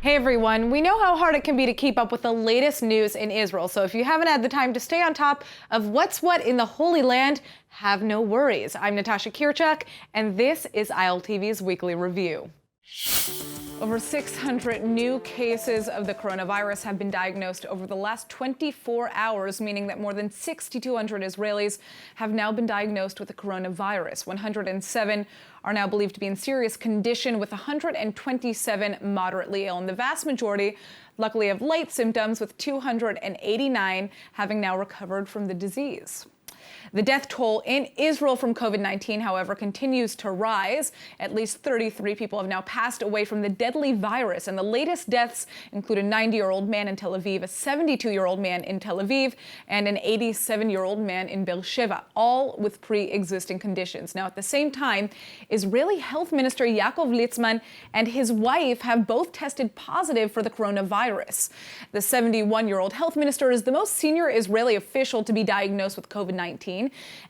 Hey everyone, we know how hard it can be to keep up with the latest news in Israel, so if you haven't had the time to stay on top of what's what in the Holy Land, have no worries. I'm Natasha Kirchak, and this is ILTV's Weekly Review. Over 600 new cases of the coronavirus have been diagnosed over the last 24 hours, meaning that more than 6,200 Israelis have now been diagnosed with the coronavirus. 107 are now believed to be in serious condition, with 127 moderately ill, and the vast majority, luckily, have light symptoms, with 289 having now recovered from the disease. The death toll in Israel from COVID-19, however, continues to rise. At least 33 people have now passed away from the deadly virus, and the latest deaths include a 90-year-old man in Tel Aviv, a 72-year-old man in Tel Aviv, and an 87-year-old man in Beersheba, all with pre-existing conditions. Now, at the same time, Israeli Health Minister Yaakov Litzman and his wife have both tested positive for the coronavirus. The 71-year-old health minister is the most senior Israeli official to be diagnosed with COVID-19.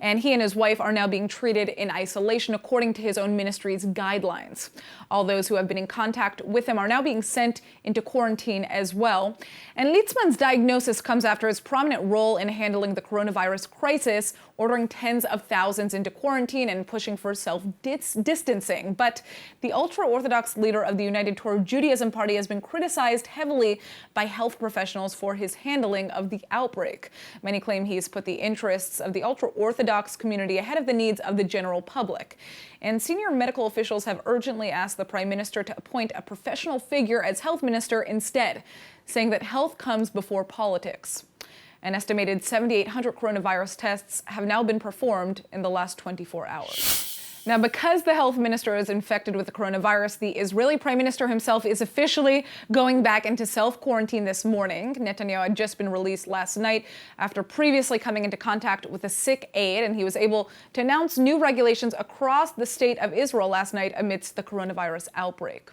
And he and his wife are now being treated in isolation according to his own ministry's guidelines. All those who have been in contact with him are now being sent into quarantine as well. And Litzman's diagnosis comes after his prominent role in handling the coronavirus crisis, ordering tens of thousands into quarantine and pushing for self-distancing. But the Ultraorthodox leader of the United Torah Judaism Party has been criticized heavily by health professionals for his handling of the outbreak. Many claim he's put the interests of the Ultraorthodox community ahead of the needs of the general public. And senior medical officials have urgently asked the Prime Minister to appoint a professional figure as health minister instead, saying that health comes before politics. An estimated 7,800 coronavirus tests have now been performed in the last 24 hours. Now, because the health minister is infected with the coronavirus, the Israeli prime minister himself is officially going back into self-quarantine this morning. Netanyahu had just been released last night after previously coming into contact with a sick aide, and he was able to announce new regulations across the state of Israel last night amidst the coronavirus outbreak.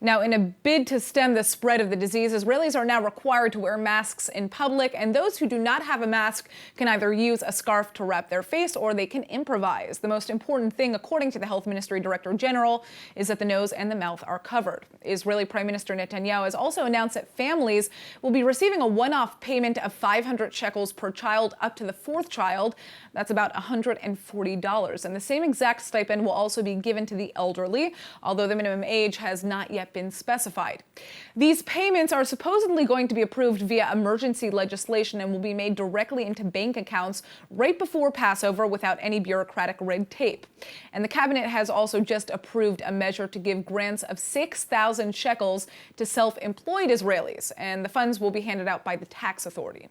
Now, in a bid to stem the spread of the disease, Israelis are now required to wear masks in public, and those who do not have a mask can either use a scarf to wrap their face or they can improvise. The most important thing, according to the Health Ministry Director General, is that the nose and the mouth are covered. Israeli Prime Minister Netanyahu has also announced that families will be receiving a one-off payment of 500 shekels per child up to the fourth child. That's about $140. And the same exact stipend will also be given to the elderly, although the minimum age has not yet been specified. These payments are supposedly going to be approved via emergency legislation and will be made directly into bank accounts right before Passover without any bureaucratic red tape. And the cabinet has also just approved a measure to give grants of 6,000 shekels to self-employed Israelis, and the funds will be handed out by the tax authority.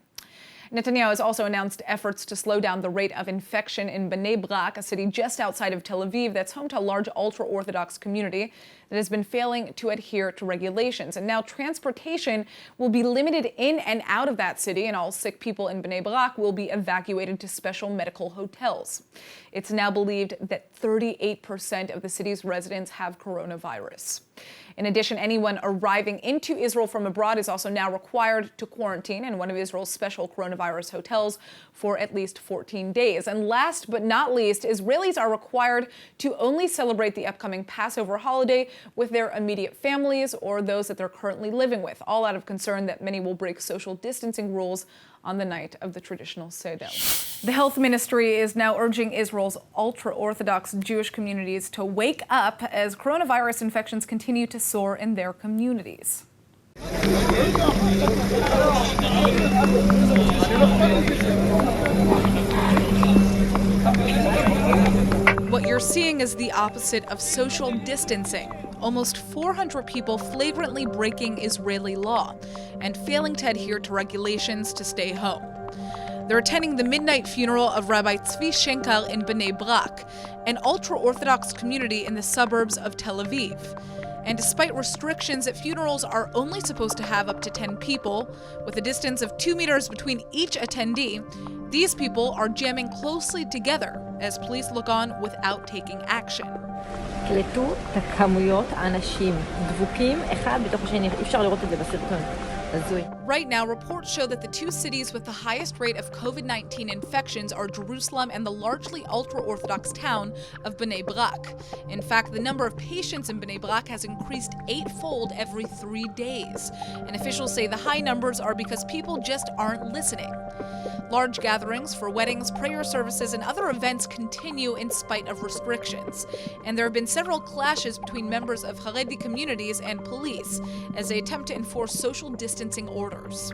Netanyahu has also announced efforts to slow down the rate of infection in Bnei Brak, a city just outside of Tel Aviv that's home to a large ultra-Orthodox community that has been failing to adhere to regulations. And now transportation will be limited in and out of that city, and all sick people in Bnei Brak will be evacuated to special medical hotels. It's now believed that 38% of the city's residents have coronavirus. In addition, anyone arriving into Israel from abroad is also now required to quarantine in one of Israel's special coronavirus hotels for at least 14 days. And last but not least, Israelis are required to only celebrate the upcoming Passover holiday with their immediate families or those that they're currently living with, all out of concern that many will break social distancing rules on the night of the traditional Seder. The health ministry is now urging Israel's ultra-Orthodox Jewish communities to wake up as coronavirus infections continue to soar in their communities. What you're seeing is the opposite of social distancing. Almost 400 people flagrantly breaking Israeli law and failing to adhere to regulations to stay home. They're attending the midnight funeral of Rabbi Tzvi Shenkar in Bnei Brak, an ultra-Orthodox community in the suburbs of Tel Aviv. And despite restrictions that funerals are only supposed to have up to 10 people, with a distance of 2 meters between each attendee, these people are jamming closely together as police look on without taking action. קלטו את הכמויות האנשים דבוקים אחד בתוך השני, אי אפשר לראות את זה בסרטון. Right now, reports show that the two cities with the highest rate of COVID-19 infections are Jerusalem and the largely ultra-Orthodox town of Bnei Brak. In fact, the number of patients in Bnei Brak has increased 8-fold every 3 days. And officials say the high numbers are because people just aren't listening. Large gatherings for weddings, prayer services, and other events continue in spite of restrictions. And there have been several clashes between members of Haredi communities and police as they attempt to enforce social distancing orders.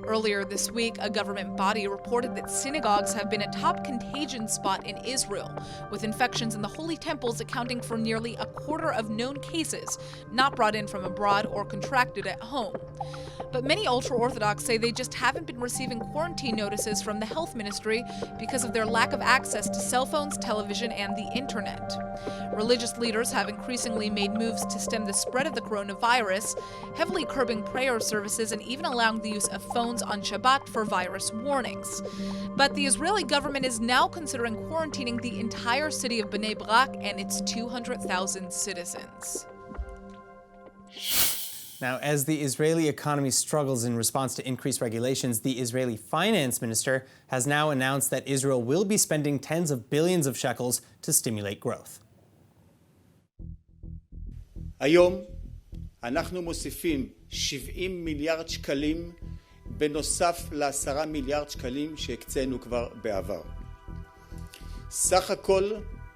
Earlier this week, a government body reported that synagogues have been a top contagion spot in Israel, with infections in the holy temples accounting for nearly a quarter of known cases, not brought in from abroad or contracted at home. But many ultra-Orthodox say they just haven't been receiving quarantine notices from the health ministry because of their lack of access to cell phones, television, and the internet. Religious leaders have increasingly made moves to stem the spread of the coronavirus, heavily curbing prayer services and even allowing the use of phones on Shabbat for virus warnings. But the Israeli government is now considering quarantining the entire city of Bnei Brak and its 200,000 citizens. Now, as the Israeli economy struggles in response to increased regulations, the Israeli finance minister has now announced that Israel will be spending tens of billions of shekels to stimulate growth. היום אנחנו מוסיפים 70 מיליארד שקלים בנוסף ל10 מיליארד שקלים שהקצינו כבר בעבר. סך הכל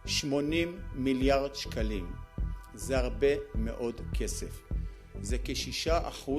80 מיליארד שקלים. זה הרבה מאוד כסף. זה כ6%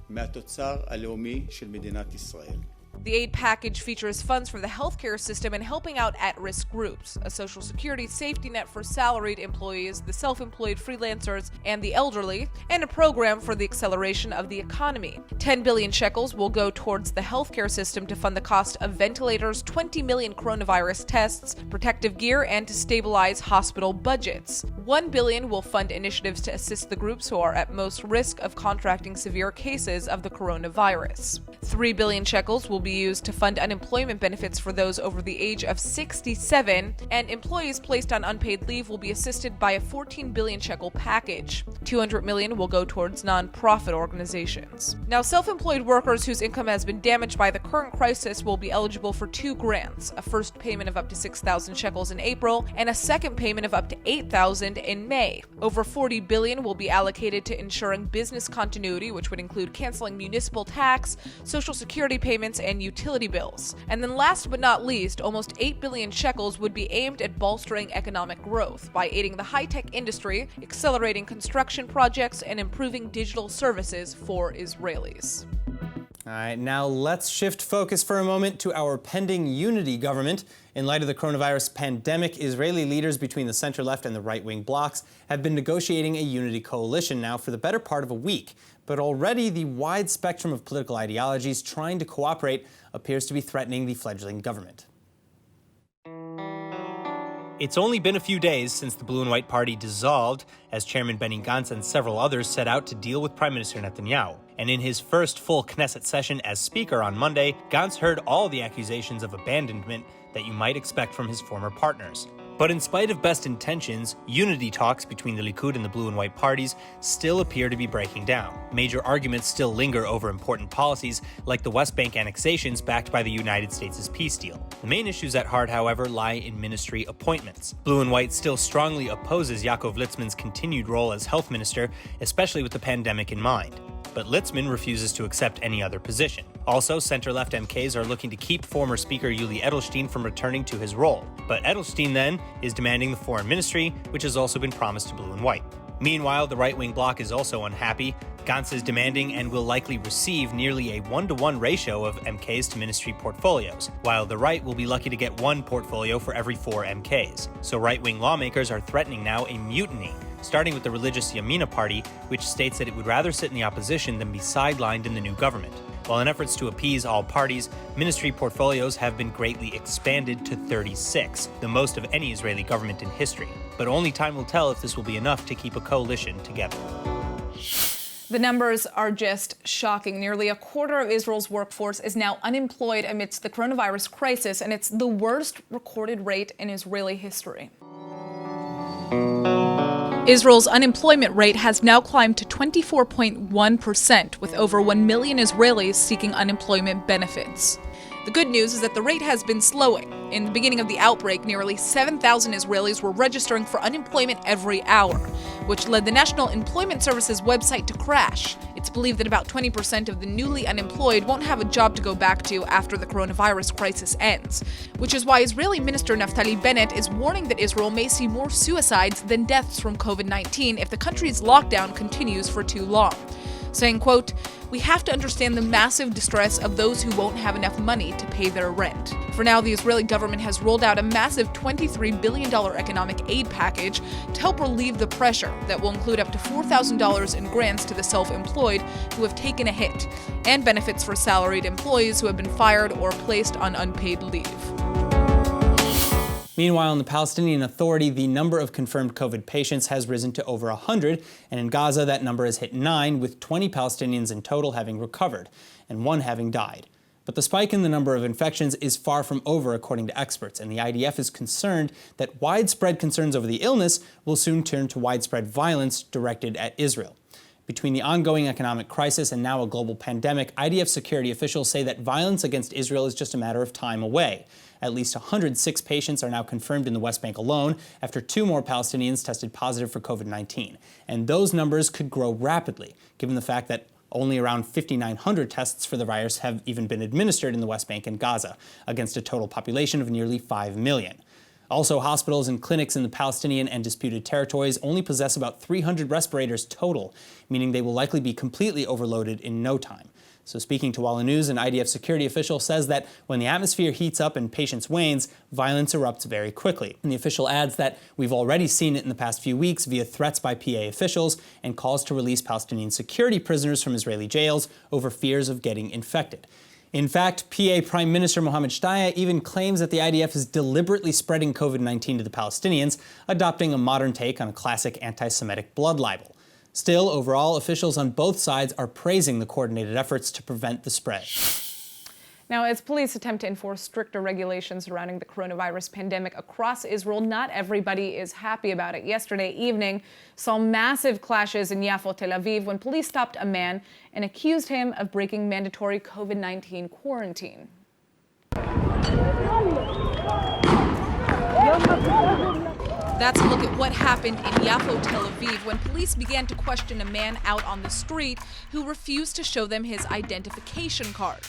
מהתוצר הלאומי של מדינת ישראל. The aid package features funds for the healthcare system and helping out at-risk groups, a social security safety net for salaried employees, the self-employed freelancers, and the elderly, and a program for the acceleration of the economy. 10 billion shekels will go towards the healthcare system to fund the cost of ventilators, 20 million coronavirus tests, protective gear, and to stabilize hospital budgets. 1 billion will fund initiatives to assist the groups who are at most risk of contracting severe cases of the coronavirus. 3 billion shekels will be used to fund unemployment benefits for those over the age of 67, and employees placed on unpaid leave will be assisted by a 14 billion shekel package. 200 million will go towards non-profit organizations. Now, self-employed workers whose income has been damaged by the current crisis will be eligible for 2 grants, a first payment of up to 6,000 shekels in April and a second payment of up to 8,000 in May. Over 40 billion will be allocated to ensuring business continuity, which would include canceling municipal tax, social security payments, and utility bills. And then last but not least, almost 8 billion shekels would be aimed at bolstering economic growth by aiding the high-tech industry, accelerating construction projects, and improving digital services for Israelis. All right, now let's shift focus for a moment to our pending unity government. In light of the coronavirus pandemic, Israeli leaders between the center-left and the right-wing blocs have been negotiating a unity coalition now for the better part of a week. But already the wide spectrum of political ideologies trying to cooperate appears to be threatening the fledgling government. It's only been a few days since the Blue and White Party dissolved, as Chairman Benny Gantz and several others set out to deal with Prime Minister Netanyahu. And in his first full Knesset session as Speaker on Monday, Gantz heard all the accusations of abandonment that you might expect from his former partners. But in spite of best intentions, unity talks between the Likud and the Blue and White parties still appear to be breaking down. Major arguments still linger over important policies like the West Bank annexations backed by the United States' peace deal. The main issues at heart, however, lie in ministry appointments. Blue and White still strongly opposes Yaakov Litzman's continued role as health minister, especially with the pandemic in mind. But Litzman refuses to accept any other position. Also, center-left MKs are looking to keep former Speaker Yuli Edelstein from returning to his role. But Edelstein, then, is demanding the foreign ministry, which has also been promised to Blue and White. Meanwhile, the right-wing bloc is also unhappy. Gantz is demanding and will likely receive nearly a 1-to-1 ratio of MKs to ministry portfolios, while the right will be lucky to get 1 portfolio for every 4 MKs. So right-wing lawmakers are threatening now a mutiny, starting with the religious Yamina party, which states that it would rather sit in the opposition than be sidelined in the new government. While in efforts to appease all parties, ministry portfolios have been greatly expanded to 36, the most of any Israeli government in history. But only time will tell if this will be enough to keep a coalition together. The numbers are just shocking. Nearly a quarter of Israel's workforce is now unemployed amidst the coronavirus crisis, and it's the worst recorded rate in Israeli history. Israel's unemployment rate has now climbed to 24.1%, with over 1 million Israelis seeking unemployment benefits. The good news is that the rate has been slowing. In the beginning of the outbreak, nearly 7,000 Israelis were registering for unemployment every hour, which led the National Employment Service's website to crash. It's believed that about 20% of the newly unemployed won't have a job to go back to after the coronavirus crisis ends, which is why Israeli Minister Naftali Bennett is warning that Israel may see more suicides than deaths from COVID-19 if the country's lockdown continues for too long. Saying, quote, "We have to understand the massive distress of those who won't have enough money to pay their rent." For now, the Israeli government has rolled out a massive $23 billion economic aid package to help relieve the pressure that will include up to $4,000 in grants to the self-employed who have taken a hit, and benefits for salaried employees who have been fired or placed on unpaid leave. Meanwhile, in the Palestinian Authority, the number of confirmed COVID patients has risen to over 100, and in Gaza that number has hit 9, with 20 Palestinians in total having recovered, and 1 having died. But the spike in the number of infections is far from over, according to experts, and the IDF is concerned that widespread concerns over the illness will soon turn to widespread violence directed at Israel. Between the ongoing economic crisis and now a global pandemic, IDF security officials say that violence against Israel is just a matter of time away. At least 106 patients are now confirmed in the West Bank alone after 2 more Palestinians tested positive for COVID-19. And those numbers could grow rapidly, given the fact that only around 5,900 tests for the virus have even been administered in the West Bank and Gaza, against a total population of nearly 5 million. Also, hospitals and clinics in the Palestinian and disputed territories only possess about 300 respirators total, meaning they will likely be completely overloaded in no time. So speaking to Walla News, an IDF security official says that when the atmosphere heats up and patience wanes, violence erupts very quickly. And the official adds that we've already seen it in the past few weeks via threats by PA officials and calls to release Palestinian security prisoners from Israeli jails over fears of getting infected. In fact, PA Prime Minister Mohammed Shtayyeh even claims that the IDF is deliberately spreading COVID-19 to the Palestinians, adopting a modern take on a classic anti-Semitic blood libel. Still, overall, officials on both sides are praising the coordinated efforts to prevent the spread. Now, as police attempt to enforce stricter regulations surrounding the coronavirus pandemic across Israel, not everybody is happy about it. Yesterday evening saw massive clashes in Yafo, Tel Aviv, when police stopped a man and accused him of breaking mandatory COVID-19 quarantine. That's a look at what happened in Yafo, Tel Aviv, when police began to question a man out on the street who refused to show them his identification card.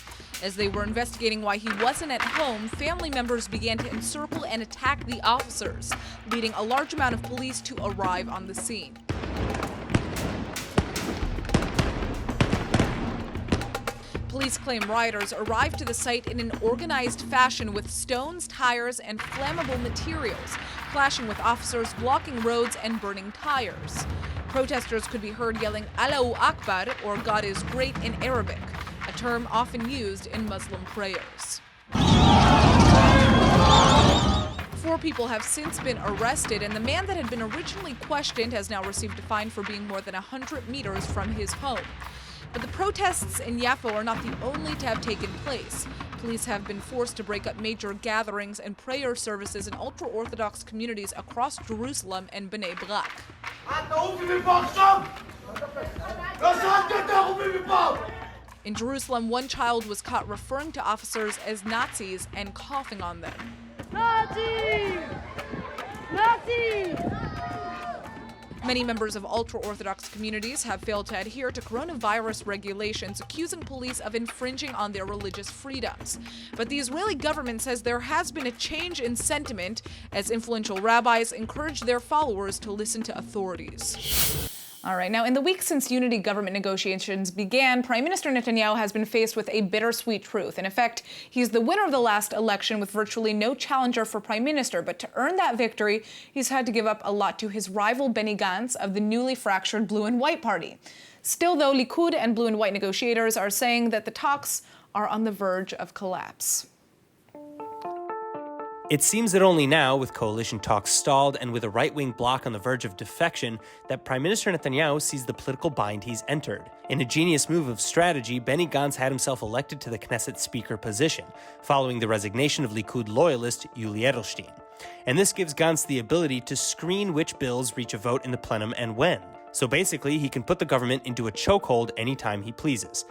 As they were investigating why he wasn't at home, family members began to encircle and attack the officers, leading a large amount of police to arrive on the scene. Police claim rioters arrived to the site in an organized fashion with stones, tires, and flammable materials, clashing with officers, blocking roads, and burning tires. Protesters could be heard yelling Allahu Akbar, or God is great, in Arabic, a term often used in Muslim prayers. 4 people have since been arrested, and the man that had been originally questioned has now received a fine for being more than 100 meters from his home. But the protests in Yafo are not the only to have taken place. Police have been forced to break up major gatherings and prayer services in ultra-Orthodox communities across Jerusalem and Bnei Brak. In Jerusalem, one child was caught referring to officers as Nazis and coughing on them. Nazis! Nazis! Many members of ultra-Orthodox communities have failed to adhere to coronavirus regulations, accusing police of infringing on their religious freedoms. But the Israeli government says there has been a change in sentiment as influential rabbis encourage their followers to listen to authorities. All right, now in the weeks since unity government negotiations began, Prime Minister Netanyahu has been faced with a bittersweet truth. In effect, he's the winner of the last election with virtually no challenger for Prime Minister, but to earn that victory, he's had to give up a lot to his rival Benny Gantz of the newly fractured Blue and White Party. Still, though, Likud and Blue and White negotiators are saying that the talks are on the verge of collapse. It seems that only now, with coalition talks stalled and with a right-wing bloc on the verge of defection, that Prime Minister Netanyahu sees the political bind he's entered. In a genius move of strategy, Benny Gantz had himself elected to the Knesset Speaker position, following the resignation of Likud loyalist Yuli Edelstein. And this gives Gantz the ability to screen which bills reach a vote in the plenum and when. So basically, he can put the government into a chokehold anytime he pleases.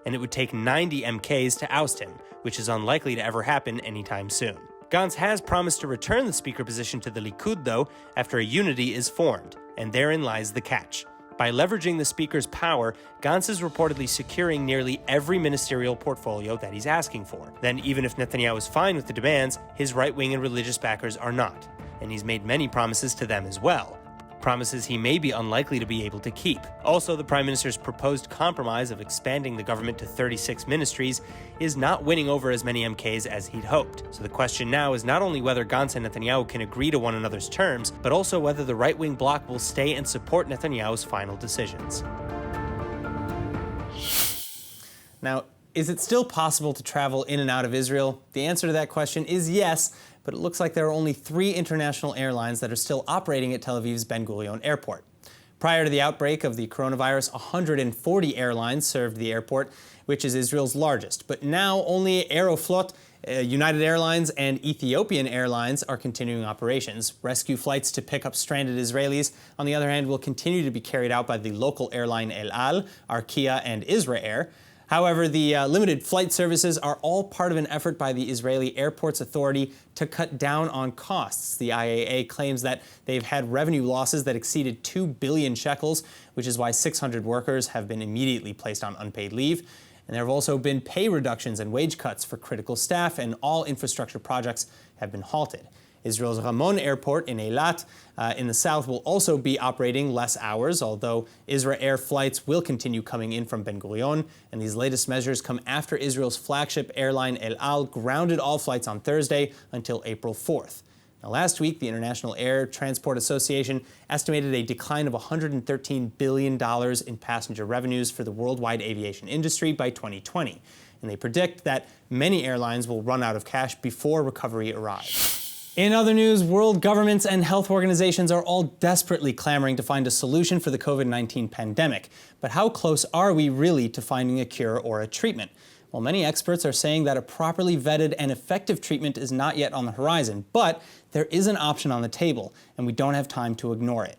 And it would take 90 MKs to oust him, which is unlikely to ever happen anytime soon. Gantz has promised to return the speaker position to the Likud, though, after a unity is formed, and therein lies the catch. By leveraging the speaker's power, Gantz is reportedly securing nearly every ministerial portfolio that he's asking for. Then, even if Netanyahu is fine with the demands, his right-wing and religious backers are not, and he's made many promises to them as well. Promises he may be unlikely to be able to keep. Also, the Prime Minister's proposed compromise of expanding the government to 36 ministries is not winning over as many MKs as he'd hoped. So the question now is not only whether Gantz and Netanyahu can agree to one another's terms, but also whether the right-wing bloc will stay and support Netanyahu's final decisions. Now, is it still possible to travel in and out of Israel? The answer to that question is yes, but it looks like there are only 3 international airlines that are still operating at Tel Aviv's Ben Gurion Airport. Prior to the outbreak of the coronavirus, 140 airlines served the airport, which is Israel's largest. But now only Aeroflot, United Airlines, and Ethiopian Airlines are continuing operations. Rescue flights to pick up stranded Israelis, on the other hand, will continue to be carried out by the local airline El Al, Arkia, and Israel. However, the limited flight services are all part of an effort by the Israeli Airports Authority to cut down on costs. The IAA claims that they've had revenue losses that exceeded 2 billion shekels, which is why 600 workers have been immediately placed on unpaid leave. And there have also been pay reductions and wage cuts for critical staff, and all infrastructure projects have been halted. Israel's Ramon Airport in Eilat in the south will also be operating less hours, although Israel Air flights will continue coming in from Ben Gurion. And these latest measures come after Israel's flagship airline El Al grounded all flights on Thursday until April 4th. Now, last week, the International Air Transport Association estimated a decline of $113 billion in passenger revenues for the worldwide aviation industry by 2020. And they predict that many airlines will run out of cash before recovery arrives. In other news, world governments and health organizations are all desperately clamoring to find a solution for the COVID-19 pandemic. But how close are we really to finding a cure or a treatment? Well, many experts are saying that a properly vetted and effective treatment is not yet on the horizon, but there is an option on the table, and we don't have time to ignore it.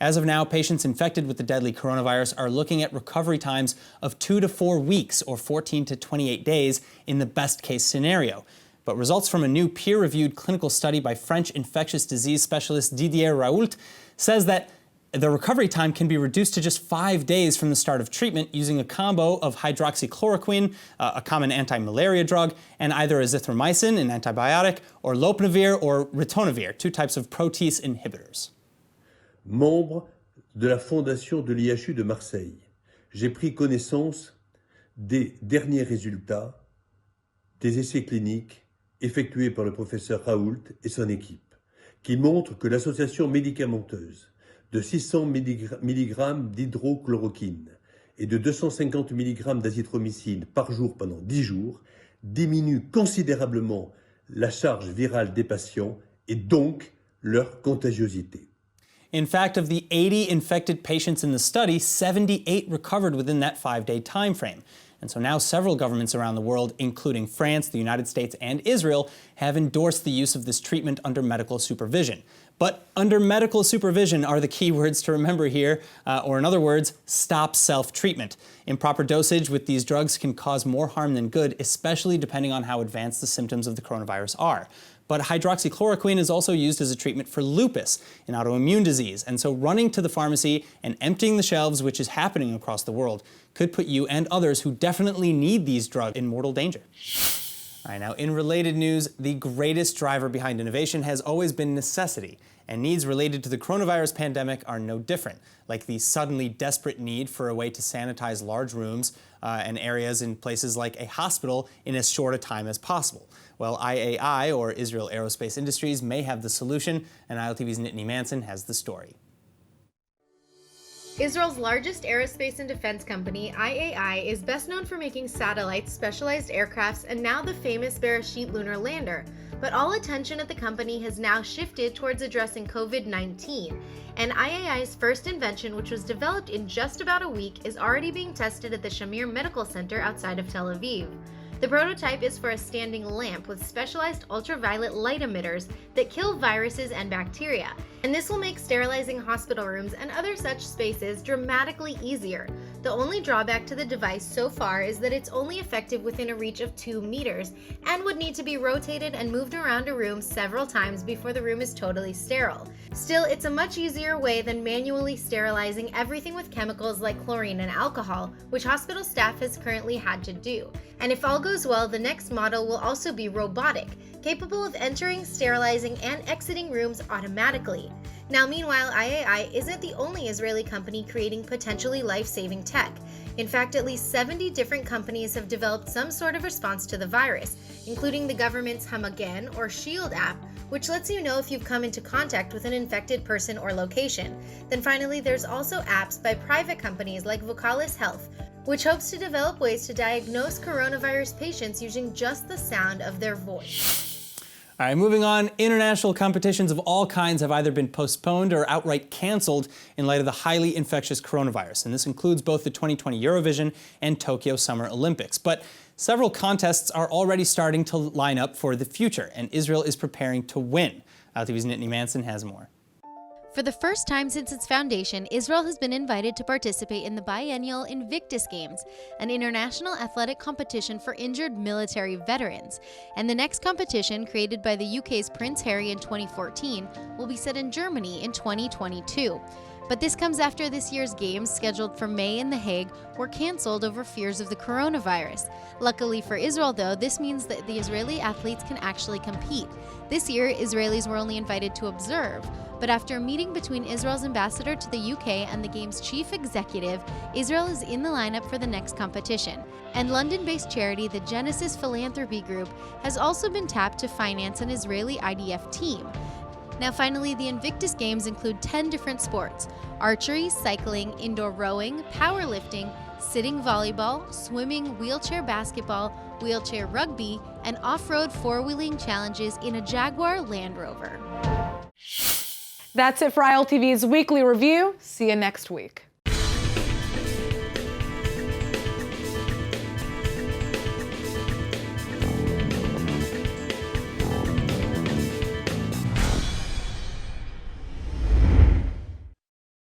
As of now, patients infected with the deadly coronavirus are looking at recovery times of 2 to 4 weeks or 14 to 28 days in the best case scenario. But results from a new peer-reviewed clinical study by French infectious disease specialist Didier Raoult says that the recovery time can be reduced to just 5 days from the start of treatment using a combo of hydroxychloroquine, a common anti-malaria drug, and either azithromycin, an antibiotic, or lopinavir or ritonavir, 2 types of protease inhibitors. Membre de la fondation de l'IHU de Marseille, j'ai pris connaissance des derniers résultats des essais cliniques effectué par le professeur Raoult et son équipe, qui montre que l'association médicamenteuse de 600 mg d'hydrochloroquine et de 250 mg d'azithromycine par jour pendant 10 jours diminue considérablement la charge virale des patients et donc leur contagiosité. In fact, of the 80 infected patients in the study, 78 recovered within that 5-day time frame. And so now several governments around the world, including France, the United States, and Israel, have endorsed the use of this treatment under medical supervision. But under medical supervision are the key words to remember here, or in other words, stop self-treatment. Improper dosage with these drugs can cause more harm than good, especially depending on how advanced the symptoms of the coronavirus are. But hydroxychloroquine is also used as a treatment for lupus, an autoimmune disease, and so running to the pharmacy and emptying the shelves, which is happening across the world, could put you and others who definitely need these drugs in mortal danger. All right, now in related news, the greatest driver behind innovation has always been necessity, and needs related to the coronavirus pandemic are no different, like the suddenly desperate need for a way to sanitize large rooms and areas in places like a hospital in as short a time as possible. Well, IAI, or Israel Aerospace Industries, may have the solution, and ILTV's Nittany Manson has the story. Israel's largest aerospace and defense company, IAI, is best known for making satellites, specialized aircrafts, and now the famous Bereshit lunar lander. But all attention at the company has now shifted towards addressing COVID-19. And IAI's first invention, which was developed in just about a week, is already being tested at the Shamir Medical Center outside of Tel Aviv. The prototype is for a standing lamp with specialized ultraviolet light emitters that kill viruses and bacteria, and this will make sterilizing hospital rooms and other such spaces dramatically easier. The only drawback to the device so far is that it's only effective within a reach of 2 meters and would need to be rotated and moved around a room several times before the room is totally sterile. Still, it's a much easier way than manually sterilizing everything with chemicals like chlorine and alcohol, which hospital staff has currently had to do. And if all goes well, the next model will also be robotic, capable of entering, sterilizing, and exiting rooms automatically. Now, meanwhile, IAI isn't the only Israeli company creating potentially life-saving tech. In fact, at least 70 different companies have developed some sort of response to the virus, including the government's Hamagen or Shield app, which lets you know if you've come into contact with an infected person or location. Then finally, there's also apps by private companies like Vocalis Health, which hopes to develop ways to diagnose coronavirus patients using just the sound of their voice. All right, moving on. International competitions of all kinds have either been postponed or outright canceled in light of the highly infectious coronavirus. And this includes both the 2020 Eurovision and Tokyo Summer Olympics. But several contests are already starting to line up for the future, and Israel is preparing to win. ILTV's Nittany Manson has more. For the first time since its foundation, Israel has been invited to participate in the biennial Invictus Games, an international athletic competition for injured military veterans. And the next competition, created by the UK's Prince Harry in 2014, will be set in Germany in 2022. But this comes after this year's games, scheduled for May in The Hague, were cancelled over fears of the coronavirus. Luckily for Israel, though, this means that the Israeli athletes can actually compete. This year, Israelis were only invited to observe. But after a meeting between Israel's ambassador to the UK and the game's chief executive, Israel is in the lineup for the next competition. And London-based charity, the Genesis Philanthropy Group, has also been tapped to finance an Israeli IDF team. Now finally, the Invictus Games include 10 different sports: archery, cycling, indoor rowing, powerlifting, sitting volleyball, swimming, wheelchair basketball, wheelchair rugby, and off-road four-wheeling challenges in a Jaguar Land Rover. That's it for ILTV's Weekly Review. See you next week.